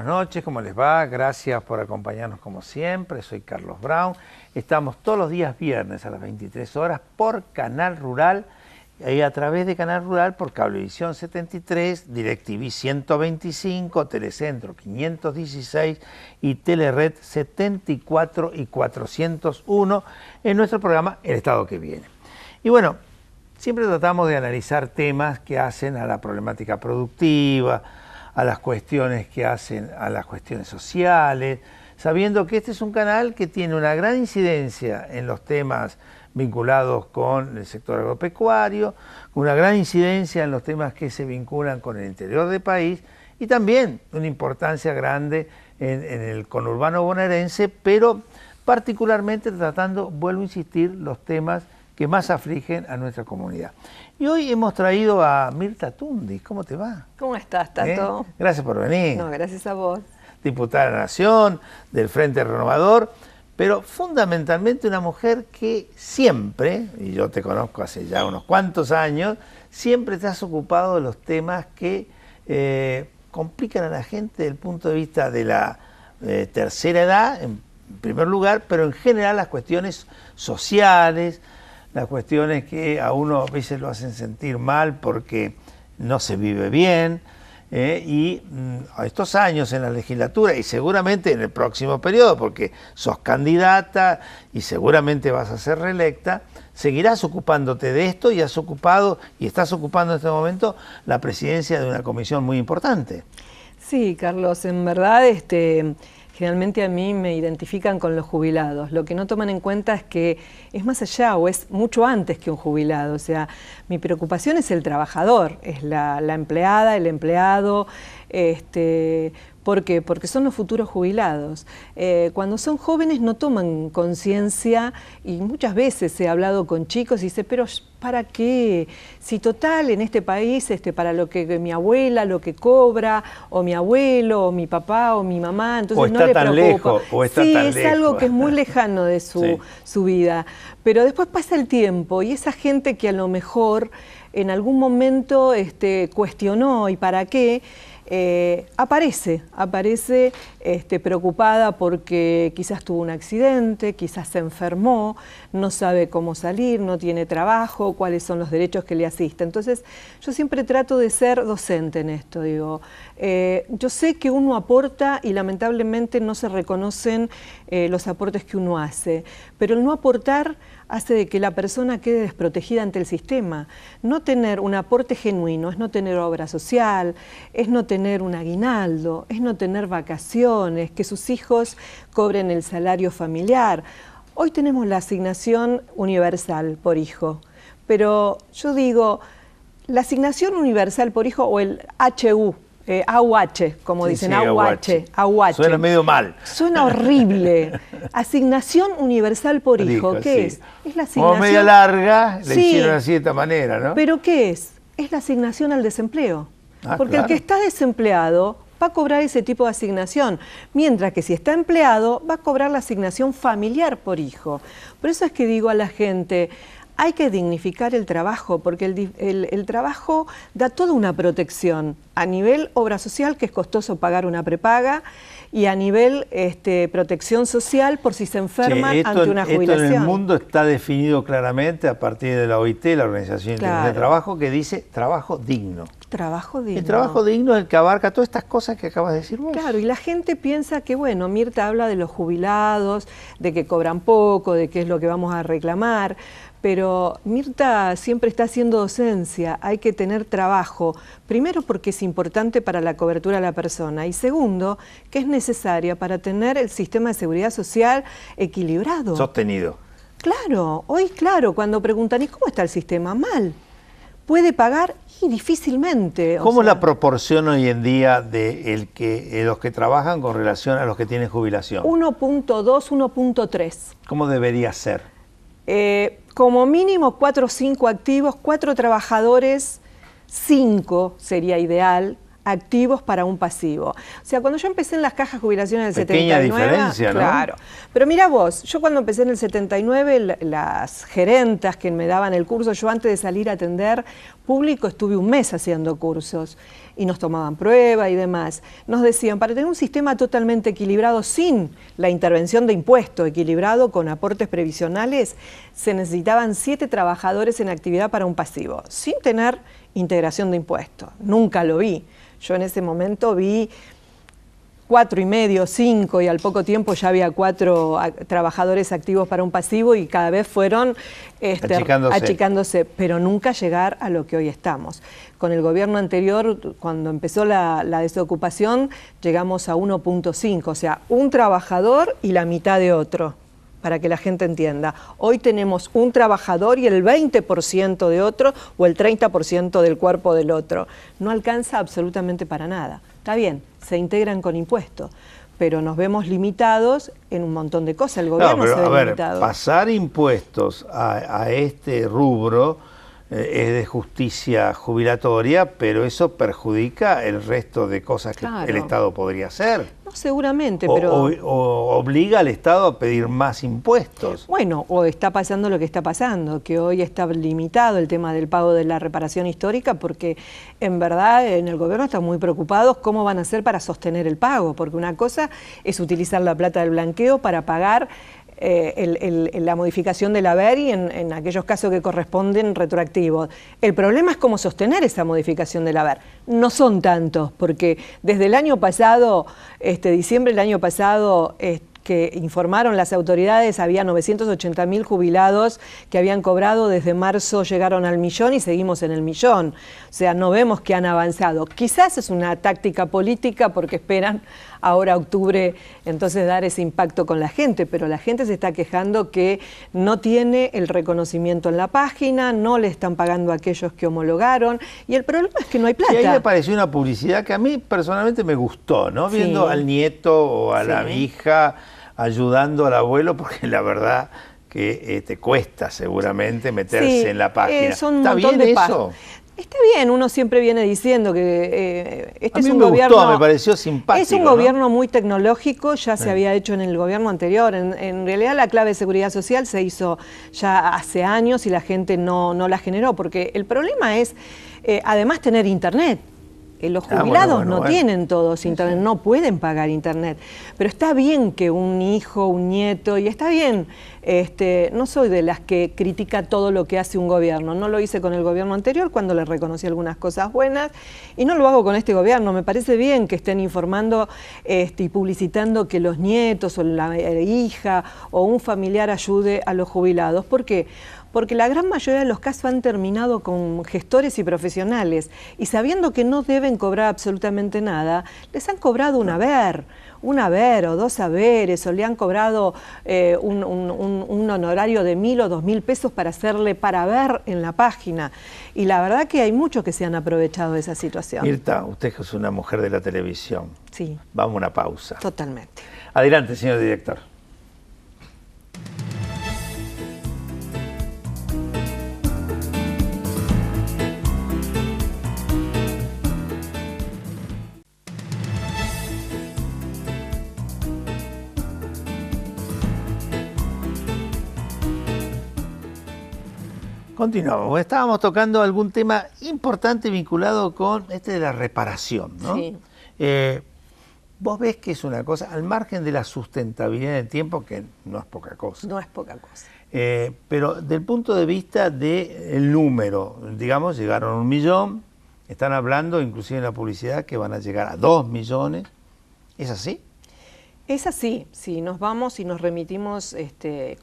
buenas noches, ¿cómo les va? Gracias por acompañarnos como siempre, soy Carlos Brown. Estamos todos los días viernes a las 23 horas por Canal Rural, y a través de Canal Rural por Cablevisión 73, DirecTV 125, Telecentro 516 y Telered 74 y 401 en nuestro programa El Estado que Viene. Y bueno, siempre tratamos de analizar temas que hacen a la problemática productiva, a las cuestiones que hacen a las cuestiones sociales, sabiendo que este es un canal que tiene una gran incidencia en los temas vinculados con el sector agropecuario, una gran incidencia en los temas que se vinculan con el interior del país y también una importancia grande en el conurbano bonaerense, pero particularmente tratando, vuelvo a insistir, los temas que más afligen a nuestra comunidad. Y hoy hemos traído a Mirta Tundi. ¿Cómo te va? ¿Cómo estás, Tato? Gracias por venir. No, gracias a vos. Diputada de la Nación, del Frente Renovador, pero fundamentalmente una mujer que siempre, y yo te conozco hace ya unos cuantos años, siempre te has ocupado de los temas que complican a la gente desde el punto de vista de la tercera edad, en primer lugar, pero en general las cuestiones sociales, las cuestiones que a uno a veces lo hacen sentir mal porque no se vive bien, y a estos años en la legislatura y seguramente en el próximo periodo, porque sos candidata y seguramente vas a ser reelecta, seguirás ocupándote de esto y has ocupado y estás ocupando en este momento la presidencia de una comisión muy importante. Sí, Carlos, en verdad generalmente a mí me identifican con los jubilados. Lo que no toman en cuenta es que es más allá o es mucho antes que un jubilado. O sea, mi preocupación es el trabajador, es la empleada, el empleado. ¿Por qué? Porque son los futuros jubilados. Cuando son jóvenes no toman conciencia y muchas veces he hablado con chicos y dice, pero ¿para qué? Si total en este país, para lo que mi abuela, lo que cobra, o mi abuelo, o mi papá, o mi mamá, entonces no le preocupa. Lejos, o está sí, tan es lejos. algo que es muy lejano de su vida. Pero después pasa el tiempo y esa gente que a lo mejor en algún momento cuestionó ¿y para qué? Aparece preocupada porque quizás tuvo un accidente, quizás se enfermó, no sabe cómo salir, no tiene trabajo, cuáles son los derechos que le asisten. Entonces, yo siempre trato de ser docente en esto, digo. Yo sé que uno aporta y lamentablemente no se reconocen los aportes que uno hace, pero el no aportar hace de que la persona quede desprotegida ante el sistema. No tener un aporte genuino es no tener obra social, es no tener un aguinaldo, es no tener vacaciones, que sus hijos cobren el salario familiar. Hoy tenemos la asignación universal por hijo, pero yo digo, la asignación universal por hijo o el HU, AUH, como dicen, AUH. Suena medio mal. Suena horrible. Asignación universal por hijo, ¿qué es? Es la asignación... Como media larga, le hicieron así de esta manera, ¿no? ¿Pero qué es? Es la asignación al desempleo. Porque claro. El que está desempleado va a cobrar ese tipo de asignación, mientras que si está empleado va a cobrar la asignación familiar por hijo. Por eso es que digo a la gente... Hay que dignificar el trabajo, porque el trabajo da toda una protección a nivel obra social, que es costoso pagar una prepaga, y a nivel protección social por si se enferman ante una jubilación. Esto en el mundo está definido claramente a partir de la OIT, la Organización Internacional del Trabajo, que dice trabajo digno. Trabajo digno. El trabajo digno es el que abarca todas estas cosas que acabas de decir vos. Claro, y la gente piensa que, bueno, Mirta habla de los jubilados, de que cobran poco, de qué es lo que vamos a reclamar, pero Mirta siempre está haciendo docencia, hay que tener trabajo, primero porque es importante para la cobertura de la persona y segundo, que es necesaria para tener el sistema de seguridad social equilibrado. Sostenido. Claro, hoy claro, cuando preguntan, ¿y cómo está el sistema? Mal. Puede pagar y difícilmente. ¿Cómo es la proporción hoy en día de los que trabajan con relación a los que tienen jubilación? 1.2, 1.3. ¿Cómo debería ser? Como mínimo 4 o 5 activos, 4 trabajadores, 5 sería ideal, activos para un pasivo. O sea, cuando yo empecé en las cajas de jubilación en el Pequeña 79... diferencia, ¿no? Claro. Pero mira vos, yo cuando empecé en el 79, las gerentas que me daban el curso, yo antes de salir a atender público estuve un mes haciendo cursos y nos tomaban prueba y demás. Nos decían, para tener un sistema totalmente equilibrado sin la intervención de impuesto, equilibrado con aportes previsionales, se necesitaban 7 trabajadores en actividad para un pasivo, sin tener integración de impuestos. Nunca lo vi. Yo en ese momento vi 4 y medio, 5, y al poco tiempo ya había 4 trabajadores activos para un pasivo y cada vez fueron achicándose, pero nunca llegar a lo que hoy estamos. Con el gobierno anterior, cuando empezó la desocupación, llegamos a 1.5, o sea, un trabajador y la mitad de otro, para que la gente entienda. Hoy tenemos un trabajador y el 20% de otro o el 30% del cuerpo del otro. No alcanza absolutamente para nada. Está bien, se integran con impuestos, pero nos vemos limitados en un montón de cosas. El gobierno se ve limitado. Pasar impuestos a este rubro es de justicia jubilatoria, pero eso perjudica el resto de cosas que el Estado podría hacer. No, seguramente, pero... O obliga al Estado a pedir más impuestos. Bueno, o está pasando lo que está pasando, que hoy está limitado el tema del pago de la reparación histórica, porque en verdad en el gobierno están muy preocupados cómo van a hacer para sostener el pago, porque una cosa es utilizar la plata del blanqueo para pagar la modificación del haber y en aquellos casos que corresponden retroactivos. El problema es cómo sostener esa modificación del haber. No son tantos, porque desde el año pasado, diciembre del año pasado, que informaron las autoridades, había 980.000 jubilados que habían cobrado, desde marzo llegaron al 1.000.000 y seguimos en el 1.000.000. O sea, no vemos que han avanzado. Quizás es una táctica política porque esperan ahora octubre entonces dar ese impacto con la gente, pero la gente se está quejando que no tiene el reconocimiento en la página, no le están pagando a aquellos que homologaron y el problema es que no hay plata. Y ahí me pareció una publicidad que a mí personalmente me gustó, ¿no? Sí. Viendo al nieto o a la hija ayudando al abuelo, porque la verdad que te cuesta seguramente meterse en la página. ¿Está bien eso? Está bien, uno siempre viene diciendo que este es un gobierno... Gustó, me pareció simpático. Es un gobierno muy tecnológico, ya se había hecho en el gobierno anterior. En realidad la clave de seguridad social se hizo ya hace años y la gente no la generó, porque el problema es además tener internet. Los jubilados no tienen todos internet, no pueden pagar internet, pero está bien que un hijo, un nieto, y está bien, no soy de las que critica todo lo que hace un gobierno, no lo hice con el gobierno anterior cuando le reconocí algunas cosas buenas y no lo hago con este gobierno. Me parece bien que estén informando y publicitando que los nietos o la hija o un familiar ayude a los jubilados. ¿Por qué? Porque la gran mayoría de los casos han terminado con gestores y profesionales y sabiendo que no deben cobrar absolutamente nada, les han cobrado un haber o 2 haberes, o le han cobrado un honorario de 1.000 o 2.000 pesos para hacerle para ver en la página. Y la verdad que hay muchos que se han aprovechado de esa situación. Mirta, usted que es una mujer de la televisión. Sí. Vamos a una pausa. Totalmente. Adelante, señor director. Continuamos. Estábamos tocando algún tema importante vinculado con de la reparación, ¿no? Sí. Vos ves que es una cosa, al margen de la sustentabilidad del tiempo, que no es poca cosa. No es poca cosa. Pero del punto de vista del número, digamos, llegaron a 1 millón, están hablando, inclusive en la publicidad, que van a llegar a 2 millones. ¿Es así? Es así, si nos vamos y nos remitimos,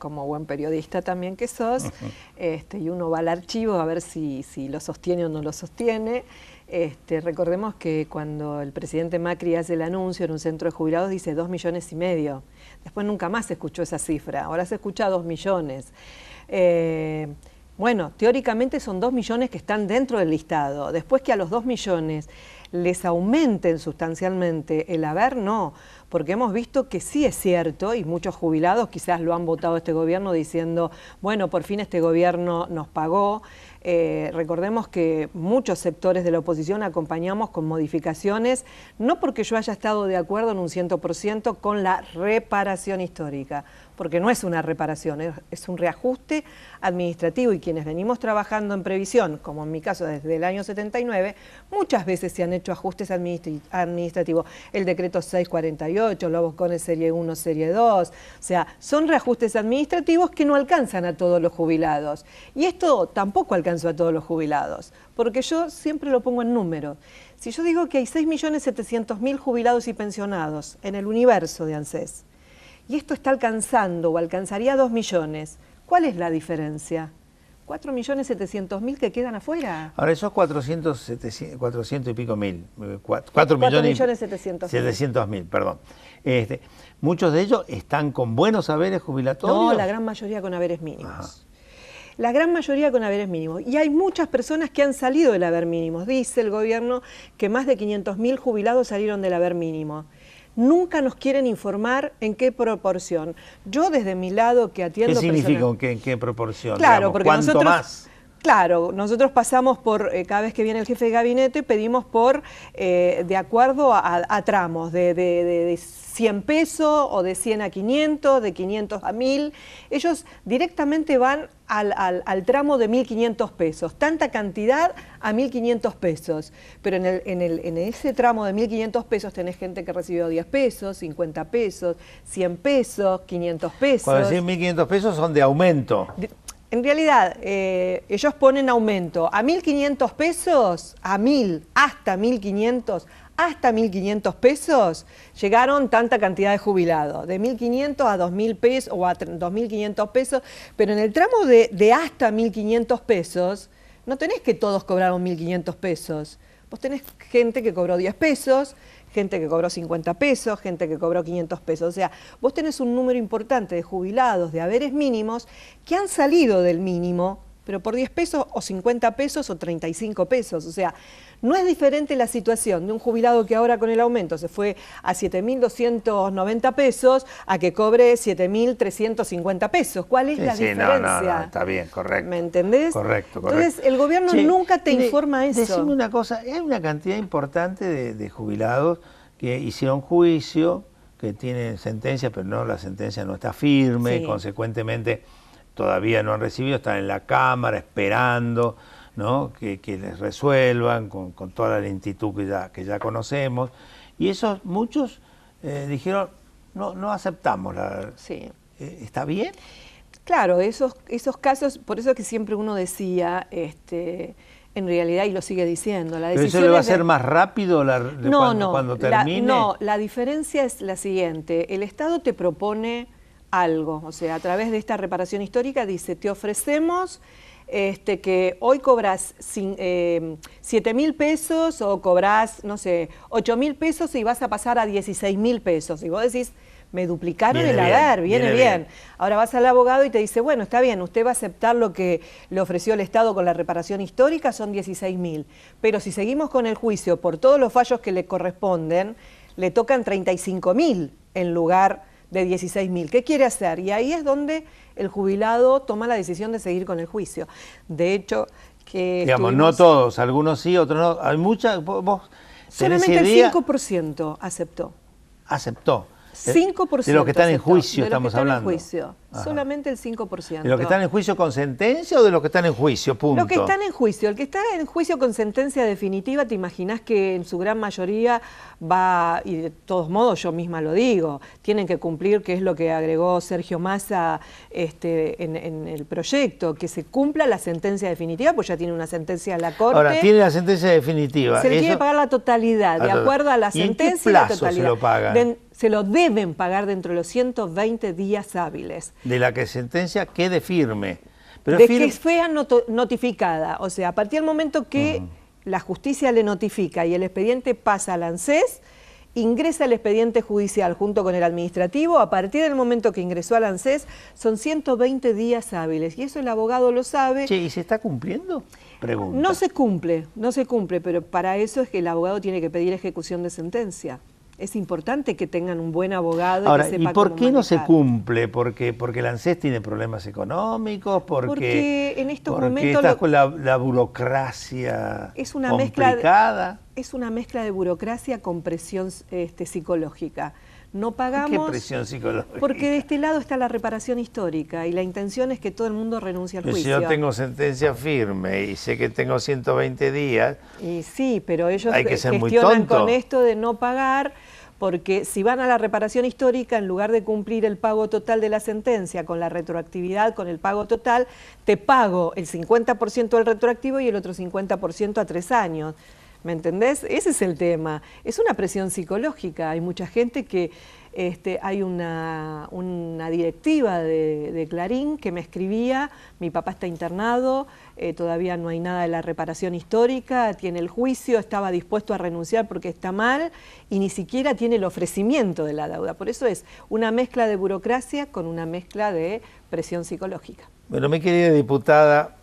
como buen periodista también que sos, y uno va al archivo a ver si lo sostiene o no lo sostiene. Recordemos que cuando el presidente Macri hace el anuncio en un centro de jubilados dice 2,5 millones. Después nunca más se escuchó esa cifra, ahora se escucha 2 millones. Bueno, teóricamente son 2 millones que están dentro del listado. Después que a los 2 millones les aumenten sustancialmente el haber, no, porque hemos visto que sí es cierto, y muchos jubilados quizás lo han votado este gobierno diciendo, bueno, por fin este gobierno nos pagó. Recordemos que muchos sectores de la oposición acompañamos con modificaciones, no porque yo haya estado de acuerdo en un 100% con la reparación histórica, porque no es una reparación, es un reajuste administrativo, y quienes venimos trabajando en previsión, como en mi caso desde el año 79, muchas veces se han hecho ajustes administrativos. El decreto 648, los bocones serie 1, serie 2, o sea, son reajustes administrativos que no alcanzan a todos los jubilados. Y esto tampoco alcanzó a todos los jubilados, porque yo siempre lo pongo en números. Si yo digo que hay 6.700.000 jubilados y pensionados en el universo de ANSES, y esto está alcanzando o alcanzaría 2 millones, ¿cuál es la diferencia? 4.700.000 que quedan afuera. Ahora, esos 400 y pico mil, 4.700.000, perdón. Muchos de ellos están con buenos haberes jubilatorios. No, la gran mayoría con haberes mínimos. Ajá. La gran mayoría con haberes mínimos. Y hay muchas personas que han salido del haber mínimo. Dice el gobierno que más de 500.000 jubilados salieron del haber mínimo. Nunca nos quieren informar en qué proporción. Yo desde mi lado que atiendo... ¿Qué significa en qué proporción? Claro, digamos, porque ¿cuánto nosotros... más? Claro, nosotros pasamos por, cada vez que viene el jefe de gabinete, pedimos por, de acuerdo a tramos, de 100 pesos o de 100 a 500, de 500 a 1000. Ellos directamente van al tramo de 1.500 pesos, tanta cantidad a 1.500 pesos. Pero en ese tramo de 1.500 pesos tenés gente que recibió 10 pesos, 50 pesos, 100 pesos, 500 pesos. Cuando decís 1.500 pesos son de aumento. En realidad, ellos ponen aumento a 1.500 pesos, a 1.000, hasta 1.500 pesos, llegaron tanta cantidad de jubilados, de 1.500 a 2.000 pesos o a 2.500 pesos, pero en el tramo de hasta 1.500 pesos, no tenés que todos cobraron 1.500 pesos. Vos tenés gente que cobró 10 pesos, gente que cobró 50 pesos, gente que cobró 500 pesos. O sea, vos tenés un número importante de jubilados de haberes mínimos que han salido del mínimo, pero por 10 pesos o 50 pesos o 35 pesos. O sea, no es diferente la situación de un jubilado que ahora con el aumento se fue a 7.290 pesos a que cobre 7.350 pesos. ¿Cuál es la diferencia? No, está bien, correcto. ¿Me entendés? Correcto. Entonces, el gobierno nunca te informa eso. Decime una cosa, hay una cantidad importante de jubilados que hicieron juicio, que tienen sentencia, pero no, la sentencia no está firme, sí. Consecuentemente todavía no han recibido, están en la Cámara esperando, ¿no? que les resuelvan con toda la lentitud que ya conocemos. Y esos muchos dijeron, no aceptamos. Sí. ¿Está bien? Claro, esos casos, por eso que siempre uno decía, en realidad, y lo sigue diciendo, la decisión... ¿Pero eso le va a ser más rápido cuando termine? No, la diferencia es la siguiente, el Estado te propone algo, o sea, a través de esta reparación histórica dice, te ofrecemos que hoy cobras 7.000 pesos o cobras, no sé, 8.000 pesos y vas a pasar a 16.000 pesos. Y vos decís, me duplicaron el haber, viene bien. Ahora vas al abogado y te dice, bueno, está bien, usted va a aceptar lo que le ofreció el Estado con la reparación histórica, son 16.000. Pero si seguimos con el juicio por todos los fallos que le corresponden, le tocan 35.000 en lugar de 16.000. ¿Qué quiere hacer? Y ahí es donde el jubilado toma la decisión de seguir con el juicio. De hecho, que digamos, no todos, algunos sí, otros no. Hay muchas... Solamente el 5% aceptó. ¿Aceptó? 5% de los que están en juicio, de los estamos que están hablando. En juicio. Solamente el 5%. ¿De los que están en juicio con sentencia o de los que están en juicio, punto? Los que están en juicio. El que está en juicio con sentencia definitiva, te imaginás que en su gran mayoría va, y de todos modos yo misma lo digo, tienen que cumplir, que es lo que agregó Sergio Massa en el proyecto, que se cumpla la sentencia definitiva, pues ya tiene una sentencia en la Corte. Ahora, tiene la sentencia definitiva. Se le tiene que pagar la totalidad, de acuerdo a la sentencia y la totalidad. ¿En qué plazo se lo pagan? Se lo deben pagar dentro de los 120 días hábiles. De la que sentencia quede firme. Pero de que sea notificada. O sea, a partir del momento que la justicia le notifica y el expediente pasa al ANSES, ingresa el expediente judicial junto con el administrativo. A partir del momento que ingresó al ANSES, son 120 días hábiles. Y eso el abogado lo sabe. Che, ¿y se está cumpliendo? Pregunta. No se cumple, pero para eso es que el abogado tiene que pedir ejecución de sentencia. Es importante que tengan un buen abogado. Ahora, y que sepa ¿y por cómo qué no se manejar. cumple? ¿Porque el ANSES tiene problemas económicos? Porque en estos porque momentos estás con la burocracia es una complicada. es una mezcla de burocracia con presión psicológica. No pagamos. ¿Qué presión psicológica? Porque de este lado está la reparación histórica y la intención es que todo el mundo renuncie al Pero juicio. si yo tengo sentencia firme y sé que tengo 120 días... Y sí, pero ellos hay que ser muy gestionan tonto con esto de no pagar, porque si van a la reparación histórica, en lugar de cumplir el pago total de la sentencia con la retroactividad, con el pago total, te pago el 50% del retroactivo y el otro 50% a 3 años. ¿Me entendés? Ese es el tema. Es una presión psicológica. Hay mucha gente que... hay una directiva de Clarín que me escribía, mi papá está internado, todavía no hay nada de la reparación histórica, tiene el juicio, estaba dispuesto a renunciar porque está mal y ni siquiera tiene el ofrecimiento de la deuda. Por eso es una mezcla de burocracia con una mezcla de presión psicológica. Bueno, mi querida diputada,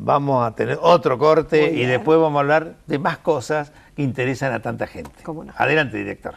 vamos a tener otro corte y después vamos a hablar de más cosas que interesan a tanta gente. ¿Cómo no? Adelante, director.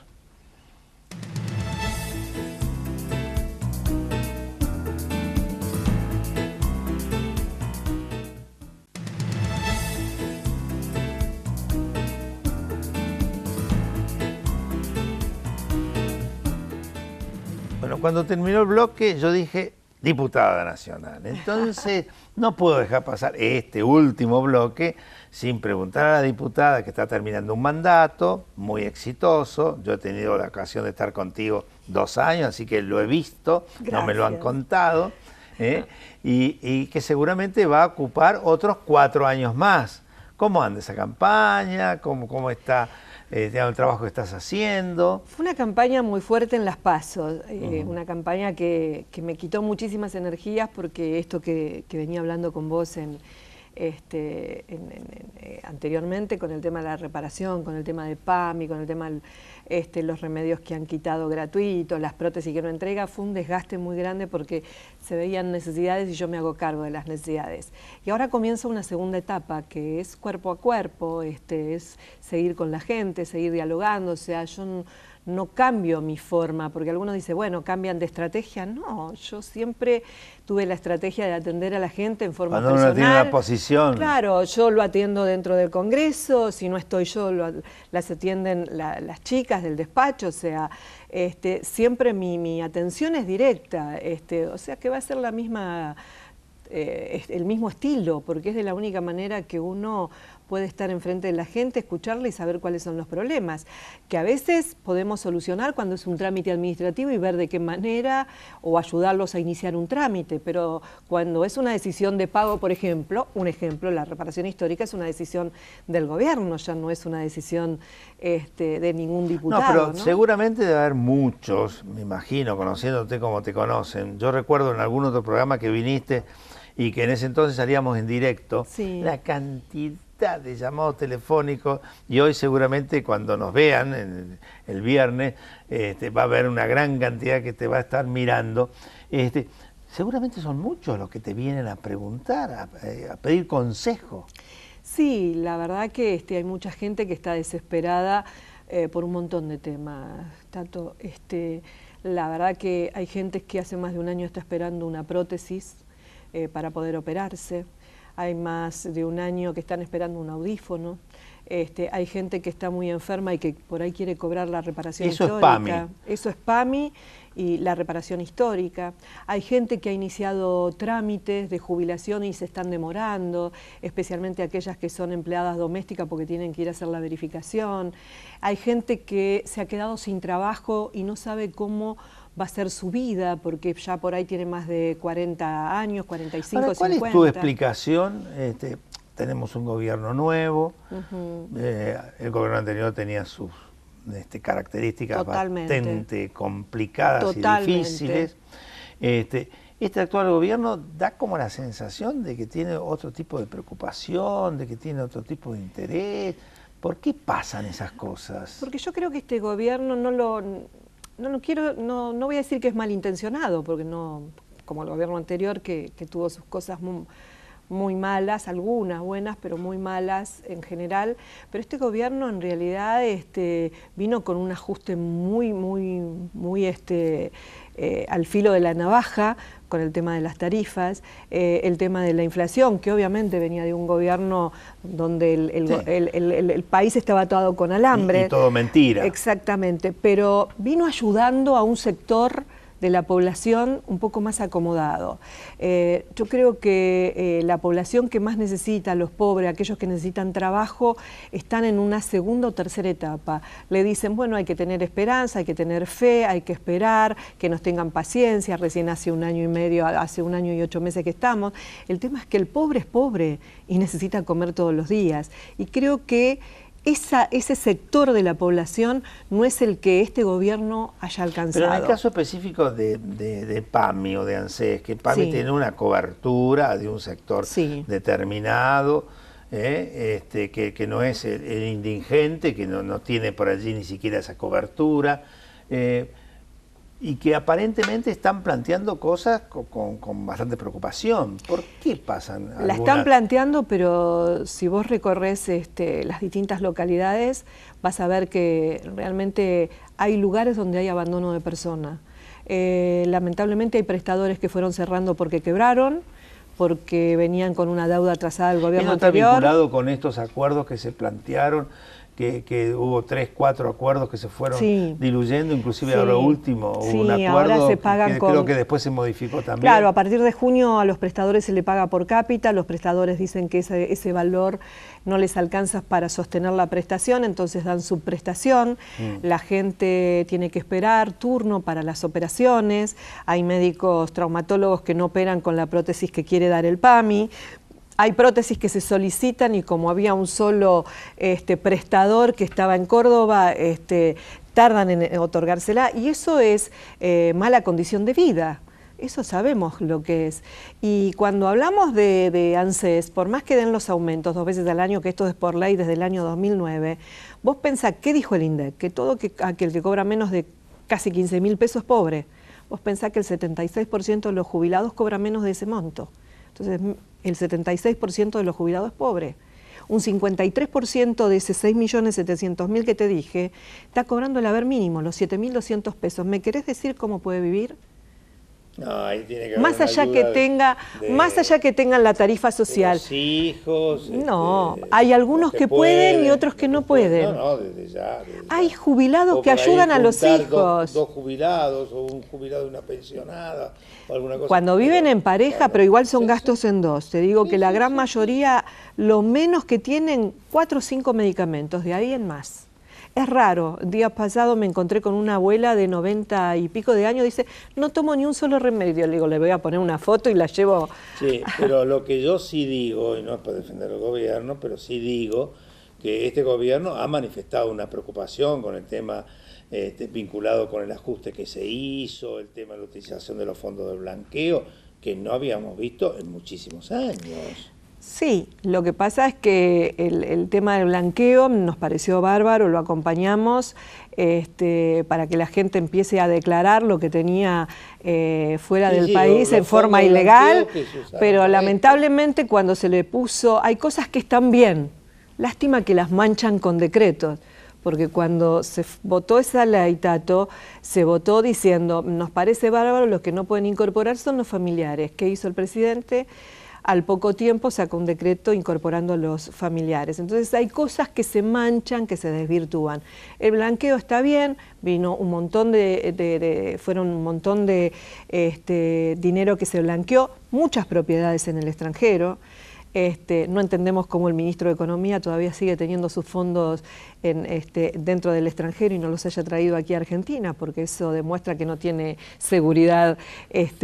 Bueno, cuando terminó el bloque yo dije diputada nacional. Entonces no puedo dejar pasar este último bloque sin preguntar a la diputada que está terminando un mandato muy exitoso. Yo he tenido la ocasión de estar contigo 2 años, así que lo he visto, Gracias. no me lo han contado, y que seguramente va a ocupar otros 4 años más. ¿Cómo anda esa campaña? ¿Cómo está el trabajo que estás haciendo? Fue una campaña muy fuerte en las PASO, una campaña que me quitó muchísimas energías porque esto que venía hablando con vos anteriormente con el tema de la reparación, con el tema de PAMI, con el tema de los remedios que han quitado gratuitos, las prótesis que no entrega, fue un desgaste muy grande porque se veían necesidades y yo me hago cargo de las necesidades. Y ahora comienza una segunda etapa que es cuerpo a cuerpo, es seguir con la gente, seguir dialogando, o sea, yo no cambio mi forma, porque algunos dicen, bueno, cambian de estrategia. No, yo siempre tuve la estrategia de atender a la gente en forma personal. Cuando uno tiene una posición. Claro, yo lo atiendo dentro del Congreso, si no estoy yo, las atienden las chicas del despacho, o sea, siempre mi atención es directa, o sea que va a ser la misma... el mismo estilo, porque es de la única manera que uno puede estar enfrente de la gente, escucharla y saber cuáles son los problemas, que a veces podemos solucionar cuando es un trámite administrativo y ver de qué manera, o ayudarlos a iniciar un trámite, pero cuando es una decisión de pago, por ejemplo, la reparación histórica es una decisión del gobierno, ya no es una decisión de ningún diputado. No, pero seguramente debe haber muchos, me imagino, conociéndote como te conocen. Yo recuerdo en algún otro programa que viniste y que en ese entonces salíamos en directo, sí, la cantidad de llamados telefónicos, y hoy seguramente cuando nos vean el viernes va a haber una gran cantidad que te va a estar mirando. Seguramente son muchos los que te vienen a preguntar, a pedir consejo. Sí, la verdad que hay mucha gente que está desesperada por un montón de temas. Tanto, la verdad que hay gente que hace más de 1 año está esperando una prótesis para poder operarse. Hay más de 1 año que están esperando un audífono. Hay gente que está muy enferma y que por ahí quiere cobrar la reparación histórica. Es PAMI. Eso es PAMI y la reparación histórica. Hay gente que ha iniciado trámites de jubilación y se están demorando, especialmente aquellas que son empleadas domésticas porque tienen que ir a hacer la verificación. Hay gente que se ha quedado sin trabajo y no sabe cómo va a ser su vida, porque ya por ahí tiene más de 40 años, 45, Ahora, ¿cuál 50. es tu explicación? Tenemos un gobierno nuevo, el gobierno anterior tenía sus características Totalmente. bastante complicadas Totalmente. y difíciles. Este actual gobierno da como la sensación de que tiene otro tipo de preocupación, de que tiene otro tipo de interés. ¿Por qué pasan esas cosas? Porque yo creo que este gobierno no voy a decir que es malintencionado, porque no, como el gobierno anterior que tuvo sus cosas muy muy malas, algunas buenas, pero muy malas en general. Pero este gobierno en realidad vino con un ajuste muy al filo de la navaja, con el tema de las tarifas, el tema de la inflación, que obviamente venía de un gobierno donde el país estaba atado con alambre. Y todo mentira. Exactamente, pero vino ayudando a un sector de la población un poco más acomodado. Yo creo que la población que más necesita, los pobres, aquellos que necesitan trabajo, están en una segunda o tercera etapa. Le dicen, bueno, hay que tener esperanza, hay que tener fe, hay que esperar, que nos tengan paciencia, recién hace 1 año y medio, hace 1 año y 8 meses que estamos. El tema es que el pobre es pobre y necesita comer todos los días. Y creo que ese sector de la población no es el que este gobierno haya alcanzado. Pero en el caso específico de PAMI o de ANSES, que PAMI tiene una cobertura de un sector determinado, que no es el indigente, que no tiene por allí ni siquiera esa cobertura, y que aparentemente están planteando cosas con bastante preocupación. ¿Por qué pasan algunas? La están planteando, pero si vos recorres las distintas localidades, vas a ver que realmente hay lugares donde hay abandono de personas. Lamentablemente hay prestadores que fueron cerrando porque quebraron, porque venían con una deuda atrasada del gobierno anterior. ¿Está vinculado con estos acuerdos que se plantearon? Que hubo 3, 4 acuerdos que se fueron diluyendo, inclusive ahora último hubo un acuerdo ahora se pagan creo que después se modificó también. Claro, a partir de junio a los prestadores se le paga por cápita, los prestadores dicen que ese valor no les alcanza para sostener la prestación, entonces dan subprestación, la gente tiene que esperar turno para las operaciones, hay médicos traumatólogos que no operan con la prótesis que quiere dar el PAMI. Hay prótesis que se solicitan y como había un solo prestador que estaba en Córdoba, tardan en otorgársela y eso es mala condición de vida. Eso sabemos lo que es. Y cuando hablamos de ANSES, por más que den los aumentos 2 veces al año, que esto es por ley desde el año 2009, vos pensás, ¿qué dijo el INDEC? Que todo aquel que cobra menos de casi 15.000 pesos es pobre. Vos pensás que el 76% de los jubilados cobra menos de ese monto. Entonces, el 76% de los jubilados es pobre. Un 53% de ese 6.700.000 que te dije está cobrando el haber mínimo, los 7.200 pesos. ¿Me querés decir cómo puede vivir? No, ahí tiene que haber más allá que tengan la tarifa social. Los hijos. No, hay algunos que pueden y otros que no pueden. No, desde ya. Hay jubilados que ayudan a los hijos. Dos jubilados o un jubilado y una pensionada o alguna cosa. Cuando viven en pareja, pero igual son gastos en dos. Te digo que la gran mayoría, lo menos que tienen 4 o 5 medicamentos, de ahí en más. Es raro, el día pasado me encontré con una abuela de 90 y pico de años, dice, no tomo ni un solo remedio. Le digo, le voy a poner una foto y la llevo. Sí, pero lo que yo sí digo, y no es para defender al gobierno, pero sí digo que este gobierno ha manifestado una preocupación con el tema vinculado con el ajuste que se hizo, el tema de la utilización de los fondos de blanqueo, que no habíamos visto en muchísimos años. Sí, lo que pasa es que el tema del blanqueo nos pareció bárbaro, lo acompañamos para que la gente empiece a declarar lo que tenía fuera del país en forma ilegal, pero lamentablemente cuando se le puso, hay cosas que están bien, lástima que las manchan con decretos, porque cuando se votó esa ley, Tato, se votó diciendo, nos parece bárbaro, los que no pueden incorporar son los familiares. ¿Qué hizo el presidente? Al poco tiempo sacó un decreto incorporando a los familiares. Entonces hay cosas que se manchan, que se desvirtúan. El blanqueo está bien, vino un montón fueron un montón de dinero que se blanqueó, muchas propiedades en el extranjero. No entendemos cómo el ministro de Economía todavía sigue teniendo sus fondos dentro del extranjero y no los haya traído aquí a Argentina, porque eso demuestra que no tiene seguridad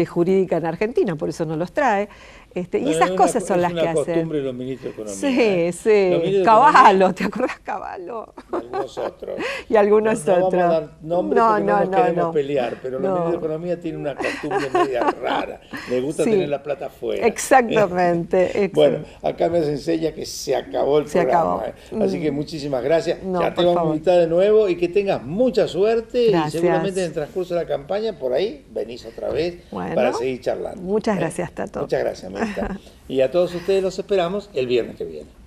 jurídica en Argentina, por eso no los trae. Y esas cosas son las que hacen. Es una costumbre los ministros de Sí, Economía. sí. Caballo, ¿te acordás Caballo? Y algunos otros. Y algunos otros. Vamos a dar nombres porque no nos queremos pelear, pero los ministros de Economía tienen una costumbre media rara. Les gusta tener la plata afuera. Exactamente. Bueno, Bueno, acá me enseña que se acabó el programa. Así que muchísimas gracias. No, ya te vamos a invitar de nuevo y que tengas mucha suerte. Gracias. Y seguramente en el transcurso de la campaña, por ahí, venís otra vez para seguir charlando. Muchas gracias, Tato. Muchas gracias, Mirta. Y a todos ustedes los esperamos el viernes que viene.